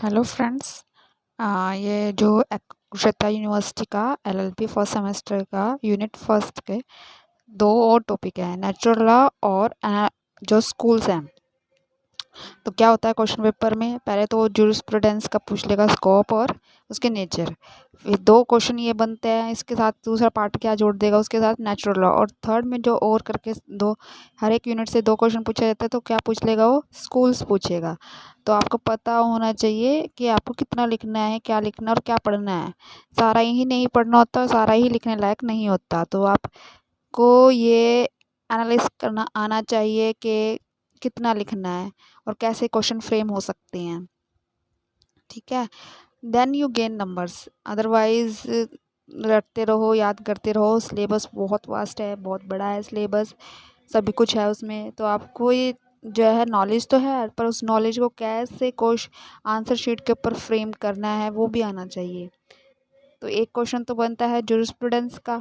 Hello friends. ये जो Kurukshetra university का एलएलबी फर्स्ट सेमेस्टर का यूनिट फर्स्ट के दो और टॉपिक हैं, नेचुरल लॉ और जो स्कूल्स हैं। तो क्या होता है क्वेश्चन पेपर में, पहले तो जूरिस्प्रूडेंस का पूछ लेगा, स्कोप और उसके नेचर। फिर दो क्वेश्चन ये बनते हैं, इसके साथ दूसरा पार्ट क्या जोड़ देगा उसके साथ, नेचुरल लॉ। और थर्ड में जो और करके दो, हर एक यूनिट से दो क्वेश्चन पूछा जाता है, तो क्या पूछ लेगा वो, स्कूल्स पूछेगा। तो आपको पता होना चाहिए कि आपको कितना लिखना है, क्या लिखना है और क्या पढ़ना है। सारा ही नहीं पढ़ना होता, सारा ही लिखने लायक नहीं होता। तो आपको ये एनालाइज करना आना चाहिए कि कितना लिखना है और कैसे क्वेश्चन फ्रेम हो सकते हैं। ठीक है, then you gain numbers. Otherwise रटते रहो, याद करते रहो। सिलेबस बहुत वास्ट है, बहुत बड़ा है सिलेबस, सभी कुछ है उसमें। तो आपको ये जो है नॉलेज तो है, पर उस नॉलेज को कैसे क्वेश्चन आंसर शीट के ऊपर फ्रेम करना है वो भी आना चाहिए। तो एक क्वेश्चन तो बनता है जूरिस्प्रूडेंस का,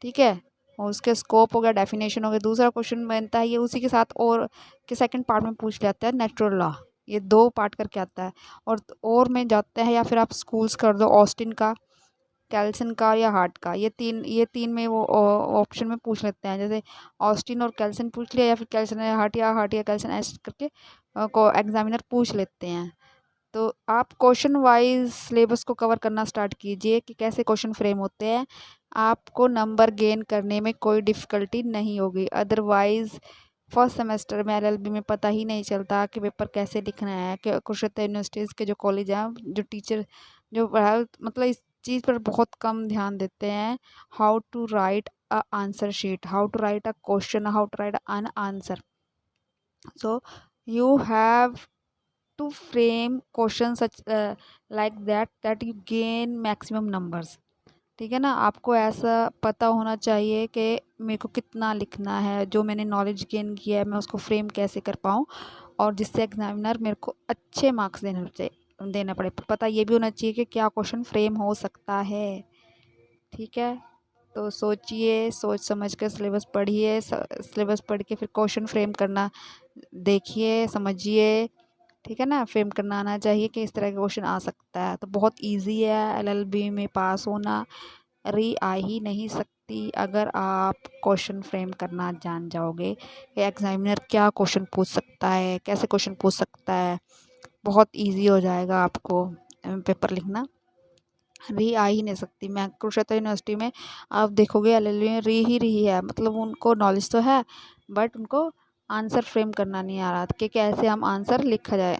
ठीक है, और उसके स्कोप हो गया, डेफिनेशन हो गया। दूसरा क्वेश्चन बनता है ये उसी के साथ और के सेकंड पार्ट में पूछ लेता है, नेचुरल लॉ। ये दो पार्ट करके आता है। और में जाते हैं, या फिर आप स्कूल्स कर दो, ऑस्टिन का, कैल्सन का या हार्ट का। ये तीन में वो ऑप्शन में पूछ लेते हैं। जैसे ऑस्टिन और कैल्सन पूछ लिया, या फिर कैल्सन या हार्ट या कैल्सन, ऐसे करके को एग्जामिनर पूछ लेते हैं। तो आप क्वेश्चन वाइज सिलेबस को कवर करना स्टार्ट कीजिए कि कैसे क्वेश्चन फ्रेम होते हैं। आपको नंबर गेन करने में कोई डिफ़िकल्टी नहीं होगी। अदरवाइज़ फर्स्ट सेमेस्टर में एलएलबी में पता ही नहीं चलता कि पेपर कैसे लिखना है। कि कुरुक्षेत्र यूनिवर्सिटीज़ के जो कॉलेज हैं, जो टीचर जो पढ़ा, मतलब इस चीज़ पर बहुत कम ध्यान देते हैं। How to write a answer sheet, how to write a question, how to write an answer. So you have to frame questions such like that you gain maximum numbers। ठीक है ना, आपको ऐसा पता होना चाहिए कि मेरे को कितना लिखना है, जो मैंने नॉलेज गेन किया है मैं उसको फ्रेम कैसे कर पाऊँ, और जिससे एग्जामिनर मेरे को अच्छे मार्क्स देना पड़े। पता ये भी होना चाहिए कि क्या क्वेश्चन फ्रेम हो सकता है। ठीक है, तो सोचिए, सोच समझ कर सिलेबस पढ़िए, सिलेबस पढ़ के फिर क्वेश्चन फ्रेम करना देखिए, समझिए। ठीक है ना, फ्रेम करना आना चाहिए कि इस तरह का क्वेश्चन आ सकता है। तो बहुत इजी है एलएलबी में पास होना, री आ ही नहीं सकती अगर आप क्वेश्चन फ्रेम करना जान जाओगे कि एग्जामिनर क्या क्वेश्चन पूछ सकता है, कैसे क्वेश्चन पूछ सकता है। बहुत इजी हो जाएगा आपको पेपर लिखना। री आ ही नहीं सकती। मैं कुरुक्षेत्र यूनिवर्सिटी में आप देखोगे एलएलबी में री ही रही है, मतलब उनको नॉलेज तो है बट उनको आंसर फ्रेम करना नहीं आ रहा कि कैसे हम आंसर लिखा जाए।